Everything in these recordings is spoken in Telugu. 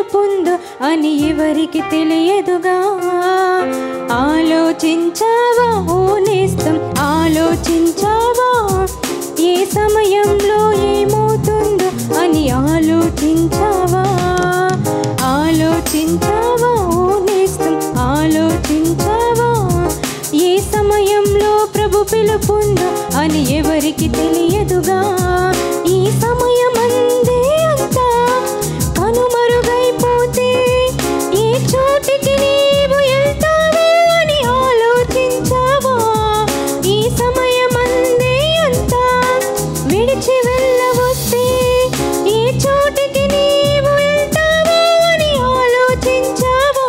పిలుపుందో అని ఎవరికి తెలియదుగా. ఆలోచించావా ఓ నేస్తం, ఆలోచించావా ఏ సమయంలో ఏమవుతుందో అని ఆలోచించావా? ఆలోచించావా ఓ నేస్తం, ఆలోచించావా ఏ సమయంలో ప్రభు పిలుపుందో అని ఎవరికి తెలియదుగా. ఈ సమయమందే అంతా కనుమరుగైపోతే ఏ చోటికి నీవు వెళ్తావో అని ఆలోచించావా? ఈ సమయమందే అంతా విడిచి వెళ్ళవస్తే ఏ చోటికి నీవు వెళ్తావో అని ఆలోచించావా?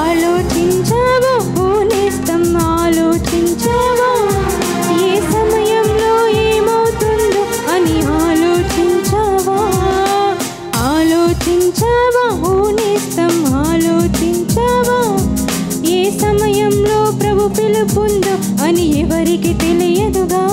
ఆలోచించావా ఓ నేస్తం, ఆలోచించావా ఏ సమయంలో ఏమవుతుందో అని ఆలోచించావా? ఆలోచించావా ఓ నేస్తం, ఆలోచించావా ఏ సమయంలో ప్రభు పిలుపుందో అని ఎవరికి తెలియదుగా.